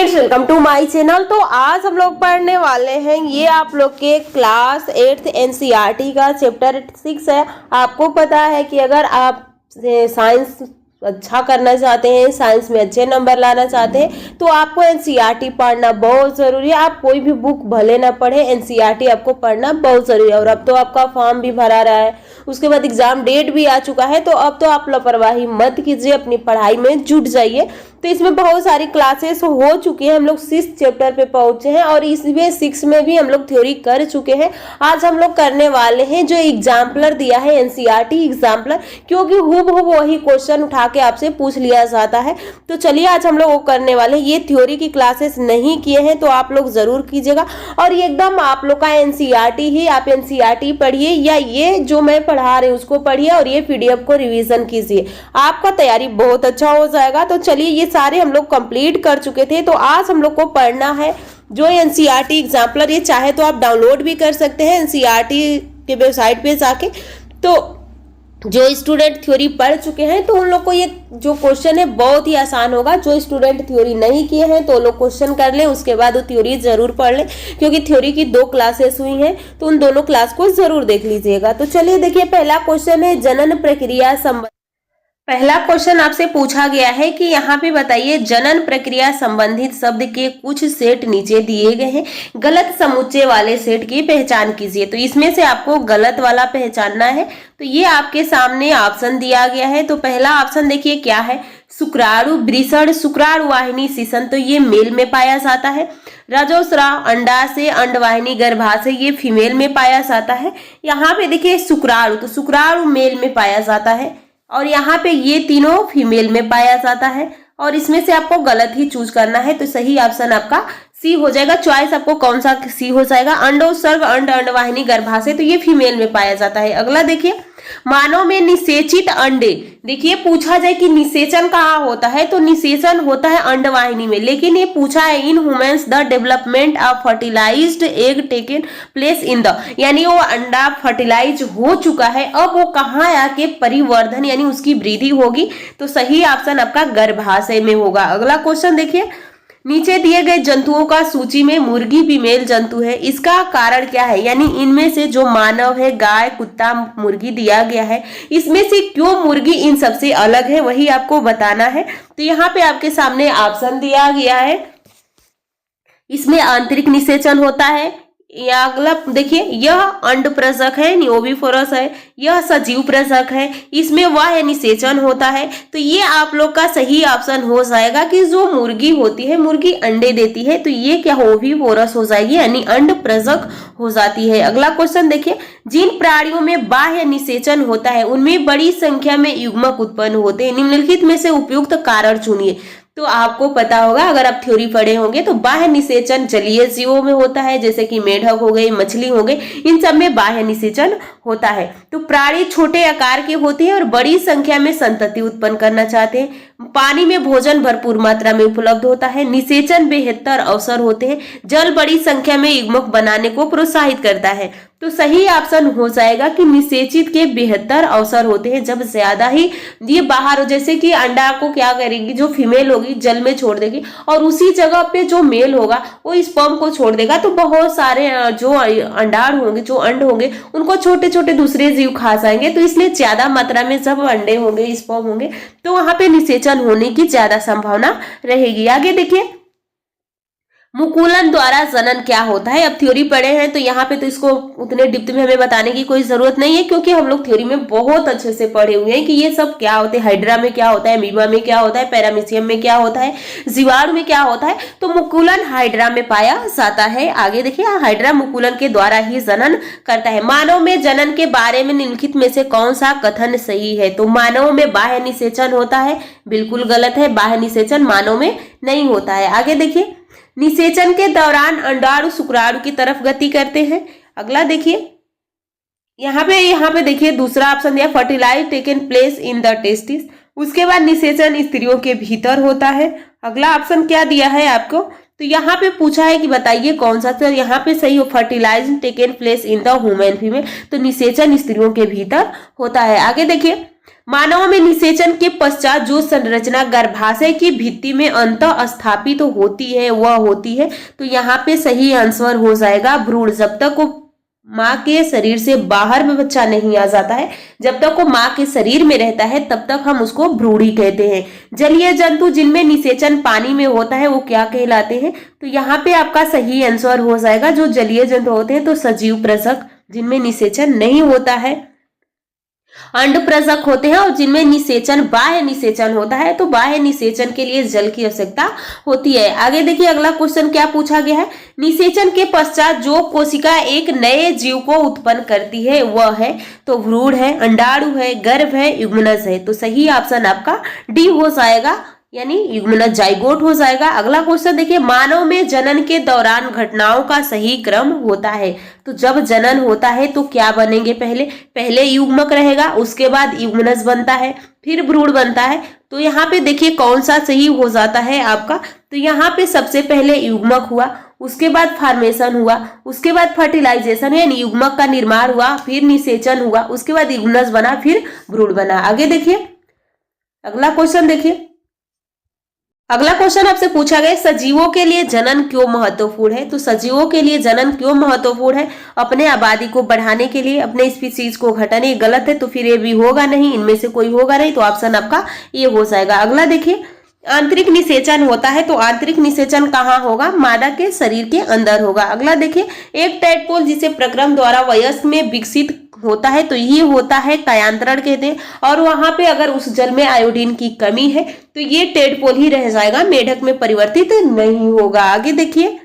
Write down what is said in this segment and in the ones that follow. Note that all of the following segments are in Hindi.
Students, welcome to my channel. तो आज हम लोग पढ़ने वाले हैं ये आप लोग के क्लास 8th एनसीईआरटी का चैप्टर 6 है। आपको पता है कि अगर आप साइंस अच्छा करना चाहते हैं, साइंस में अच्छे नंबर लाना चाहते हैं, तो आपको एनसीईआरटी पढ़ना बहुत ज़रूरी है। आप कोई भी बुक भले ना पढ़े, एनसीईआरटी आपको पढ़ना बहुत ज़रूरी है। और अब तो आपका फॉर्म भी भरा रहा है, उसके बाद एग्जाम डेट भी आ चुका है, तो अब तो आप लापरवाही मत कीजिए, अपनी पढ़ाई में जुट जाइए। तो इसमें बहुत सारी क्लासेस हो चुकी हैं, हम लोग 6th चैप्टर पे पहुंचे हैं और इसमें 6 में भी हम लोग थ्योरी कर चुके हैं। आज हम लोग करने वाले हैं जो एग्जाम्पलर दिया है एनसीईआरटी एग्जाम्पलर, क्योंकि हूबहू वही क्वेश्चन उठा के आपसे पूछ लिया जाता है। तो चलिए आज हम लोग वो करने वाले हैं। ये थ्योरी की क्लासेस नहीं किए हैं तो आप लोग जरूर कीजिएगा, और ये एकदम आप लोग का एनसीईआरटी ही, आप एनसीईआरटी पढ़िए या ये जो मैं पढ़ा रही हूँ उसको पढ़िए और ये पीडीएफ को रिवीजन कीजिए, आपका तैयारी बहुत अच्छा हो जाएगा। तो चलिए, ये सारे हम लोग कंप्लीट कर चुके थे, तो आज हम लोग को पढ़ना है जो एनसीईआरटी एग्जाम्पलर। ये चाहे तो आप डाउनलोड भी कर सकते हैं एनसीईआरटी के वेबसाइट पे जाके। तो जो स्टूडेंट थ्योरी पढ़ चुके हैं तो उन लोग को ये जो क्वेश्चन है बहुत ही आसान होगा। जो स्टूडेंट थ्योरी नहीं किए हैं तो लोग क्वेश्चन कर लें, उसके बाद वो थ्योरी जरूर पढ़ लें, क्योंकि थ्योरी की 2 क्लासेस हुई हैं, तो उन दोनों क्लास को जरूर देख लीजिएगा। तो चलिए देखिए, पहला क्वेश्चन है जनन प्रक्रिया संबंध। पहला क्वेश्चन आपसे पूछा गया है कि यहाँ पे बताइए जनन प्रक्रिया संबंधित शब्द के कुछ सेट नीचे दिए गए हैं, गलत समुच्चय वाले सेट की पहचान कीजिए। तो इसमें से आपको गलत वाला पहचानना है। तो ये आपके सामने ऑप्शन दिया गया है। तो पहला ऑप्शन देखिए क्या है, शुक्राणु वृषण शुक्राणु वाहिनी शिशन, तो ये मेल में पाया जाता है। रजोस्राव अंडाशय अंडवाहिनी गर्भाशय, ये फीमेल में पाया जाता है। यहाँ पे देखिए शुक्राणु, तो शुक्राणु मेल में पाया जाता है, और यहाँ पे ये तीनों फीमेल में पाया जाता है। और इसमें से आपको गलत ही चूज करना है, तो सही ऑप्शन आपका सी हो जाएगा। चॉइस आपको कौन सा सी हो जाएगा, अंडोत्सर्ग अंडवाहिनी गर्भाशय, तो ये फीमेल में पाया जाता है। अगला देखिए, मानव में निषेचित अंडे, देखिए पूछा जाए कि निषेचन कहाँ होता है, तो निषेचन होता है अंडवाहिनी में, लेकिन ये पूछा है in humans the development of fertilized egg taken place in the, यानी वो अंडा फर्टिलाइज हो चुका है, अब वो कहाँ आके परिवर्धन यानी उसकी वृद्धि होगी। तो सही ऑप्शन आपका गर्भाशय में होगा। अगला क्वेश्चन देखिए, नीचे दिए गए जंतुओं का सूची में मुर्गी फीमेल जंतु है, इसका कारण क्या है, यानी इनमें से जो मानव है, गाय कुत्ता मुर्गी दिया गया है, इसमें से क्यों मुर्गी इन सबसे अलग है, वही आपको बताना है। तो यहाँ पे आपके सामने ऑप्शन दिया गया है, इसमें आंतरिक निषेचन होता है, या अगला देखिए यह अंड प्रजक है, ओविपोरस है, यह सजीव प्रजक है, इसमें वह निषेचन होता है। तो ये आप लोग का सही ऑप्शन हो जाएगा कि जो मुर्गी होती है, मुर्गी अंडे देती है, तो ये क्या ओविपोरस हो जाएगी, यानी अंड प्रजक हो जाती है। अगला क्वेश्चन देखिए, जिन प्राणियों में बाह्य निषेचन होता है उनमें बड़ी संख्या में युग्मक उत्पन्न होते हैं, निम्नलिखित में से उपयुक्त कारण चुनिए। तो आपको पता होगा, अगर आप थ्योरी पढ़े होंगे, तो बाह्य निषेचन जलीय जीवों में होता है, जैसे कि मेढक हो गई, मछली हो गई, इन सब में बाह्य निषेचन होता है। तो प्राणी छोटे आकार के होते हैं और बड़ी संख्या में संतति उत्पन्न करना चाहते हैं। पानी में भोजन भरपूर मात्रा में उपलब्ध होता है, निषेचन बेहतर अवसर होते हैं, जल बड़ी संख्या में युग्मक बनाने को प्रोत्साहित करता है। तो सही ऑप्शन हो जाएगा कि निषेचित के बेहतर अवसर होते हैं जब ज्यादा ही ये बाहर हो, जैसे कि अंडा को क्या करेगी, जो फीमेल होगी जल में छोड़ देगी, और उसी जगह पे जो मेल होगा वो स्पर्म को छोड़ देगा, तो बहुत सारे जो अंडार होंगे, जो अंड होंगे, उनको छोटे छोटे दूसरे जीव खा जाएंगे। तो इसलिए ज्यादा मात्रा में जब अंडे होंगे, स्पर्म होंगे, तो वहां पे निषेचन होने की ज्यादा संभावना रहेगी। आगे देखिए, मुकुलन द्वारा जनन क्या होता है। अब थ्योरी पढ़े हैं तो यहाँ पे तो इसको उतने डिप्थ में हमें बताने की कोई जरूरत नहीं है, क्योंकि हम लोग थ्योरी में बहुत अच्छे से पढ़े हुए हैं कि ये सब क्या होते हैं, हाइड्रा में क्या होता है, अमीबा में क्या होता है, पैरामीशियम में क्या होता है, जीवाणु में क्या होता है। तो मुकुलन हाइड्रा में पाया जाता है। आगे देखिए, हाइड्रा मुकुलन के द्वारा ही जनन करता है। मानव में जनन के बारे में निम्नलिखित में से कौन सा कथन सही है। तो मानव में बाह्य निषेचन होता है, बिल्कुल गलत है, बाह्य निषेचन मानव में नहीं होता है। आगे देखिए, निषेचन के दौरान अंडाणु शुक्राणु की तरफ गति करते हैं। अगला देखिए, यहाँ पे देखिए दूसरा ऑप्शन दिया, fertilize taken place in the testis, उसके बाद निषेचन स्त्रियों के भीतर होता है। अगला ऑप्शन क्या दिया है आपको, तो यहाँ पे पूछा है कि बताइए कौन सा, तो यहाँ पे सही हो, fertilize taken place in the human female, तो निषेचन स्त्रियों के भीतर होता है। आगे देखिए, मानव में निषेचन के पश्चात जो संरचना गर्भाशय की भित्ति में अंतः स्थापित तो होती है वह होती है। तो यहाँ पे सही आंसर हो जाएगा भ्रूण। जब तक वो माँ के शरीर से बाहर में बच्चा नहीं आ जाता है, जब तक वो माँ के शरीर में रहता है, तब तक हम उसको भ्रूण ही कहते हैं। जलीय जंतु जिनमें निषेचन पानी में होता है वो क्या कहलाते हैं? तो यहाँ पे आपका सही आंसर हो जाएगा जो जलीय जंतु होते हैं तो सजीव प्रजक, जिनमें निषेचन नहीं होता है। अंड प्रजक होते हैं और जिनमें निषेचन बाह्य निषेचन होता है। तो बाह्य निषेचन के लिए जल की आवश्यकता होती है। आगे देखिए अगला क्वेश्चन क्या पूछा गया है। निषेचन के पश्चात जो कोशिका एक नए जीव को उत्पन्न करती है वह है, तो भ्रूण है, अंडाणु है, गर्भ है, युग्मनज है। तो सही ऑप्शन आपका डी हो जाएगा, यानी युग्मनज जाइगोट हो जाएगा। अगला क्वेश्चन देखिए, मानव में जनन के दौरान घटनाओं का सही क्रम होता है। तो जब जनन होता है तो क्या बनेंगे? पहले युग्मक रहेगा, उसके बाद युग्मनज बनता है, फिर भ्रूण बनता है। तो यहाँ पे देखिए कौन सा सही हो जाता है आपका। तो यहाँ पे सबसे पहले युग्मक हुआ, उसके बाद फॉर्मेशन हुआ, उसके बाद फर्टिलाइजेशन यानी युग्मक का निर्माण हुआ, फिर निषेचन हुआ, उसके बाद युग्मनज बना, फिर भ्रूण बना। आगे देखिए अगला क्वेश्चन देखिए। अगला क्वेश्चन आपसे पूछा गया सजीवों के लिए जनन क्यों महत्वपूर्ण है। तो सजीवों के लिए जनन क्यों महत्वपूर्ण है? अपने आबादी को बढ़ाने के लिए, अपने स्पीसीज को घटाने। गलत है तो फिर ये भी होगा नहीं, इनमें से कोई होगा नहीं, तो ऑप्शन आपका ये हो जाएगा। अगला देखिए, आंतरिक निषेचन होता है तो आंतरिक निषेचन कहाँ होगा? मादा के शरीर के अंदर होगा। अगला देखिए, एक टैडपोल जिसे प्रक्रम द्वारा वयस्क में विकसित होता है तो ये होता है कायांतरण कहते हैं। और वहां पे अगर उस जल में आयोडीन की कमी है तो ये टैडपोल ही रह जाएगा, मेढक में परिवर्तित नहीं होगा। आगे देखिए,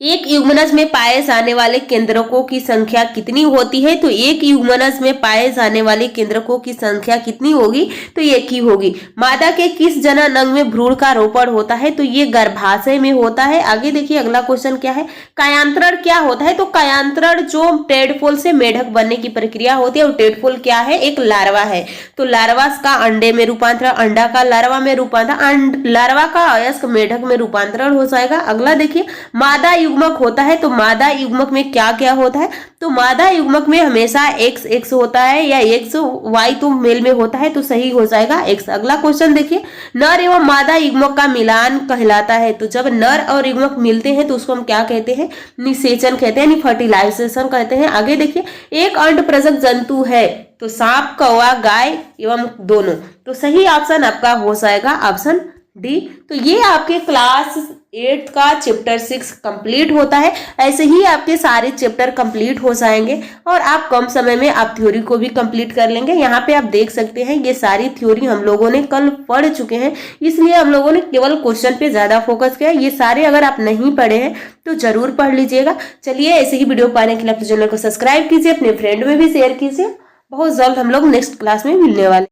एक युग्मनज में पाए जाने वाले केंद्रकों की संख्या कितनी होती है? तो एक युग्मनज में पाए जाने वाले केंद्रकों की संख्या कितनी होगी? तो एक ही होगी। मादा के किस जनन अंग में भ्रूण का रोपण होता है? तो ये गर्भाशय में होता है। आगे देखिए अगला क्वेश्चन क्या है, कायांतरण क्या होता है? तो कायांतरण जो टेडपोल से मेढक बनने की प्रक्रिया होती है, और टेडपोल क्या है? एक लार्वा है। तो लार्वा का अंडे में रूपांतरण, अंडा का लार्वा में रूपांतरण, लार्वा का अयस्क मेढक में रूपांतरण हो जाएगा। अगला देखिए, मादा युग्मक होता है तो मादा युग्मक में क्या क्या होता है? तो मादा युग्मक में हमेशा XX होता है या XY तो मेल में होता है, तो सही हो जाएगा X। अगला क्वेश्चन देखिए, नर एवं मादा युग्मक का मिलान कहलाता है। तो जब नर और युग्मक मिलते हैं तो उसको हम क्या कहते हैं? निषेचन कहते हैं, यानी फर्टिलाइजेशन कहते हैं। आगे देखिए, एक अंड प्रजक जंतु है तो सांप, कौवा, गाय एवं दोनों। तो सही ऑप्शन आपका हो जाएगा ऑप्शन डी। तो ये आपके क्लास 8 का चैप्टर 6 कंप्लीट होता है। ऐसे ही आपके सारे चैप्टर कंप्लीट हो जाएंगे और आप कम समय में आप थ्योरी को भी कंप्लीट कर लेंगे। यहाँ पे आप देख सकते हैं ये सारी थ्योरी हम लोगों ने कल पढ़ चुके हैं, इसलिए हम लोगों ने केवल क्वेश्चन पे ज्यादा फोकस किया। ये सारे अगर आप नहीं पढ़े हैं तो जरूर पढ़ लीजिएगा। चलिए, ऐसे ही वीडियो पाने के लिए अपने चैनल को सब्सक्राइब कीजिए, अपने फ्रेंड में भी शेयर कीजिए। बहुत जल्द हम लोग नेक्स्ट क्लास में मिलने वाले।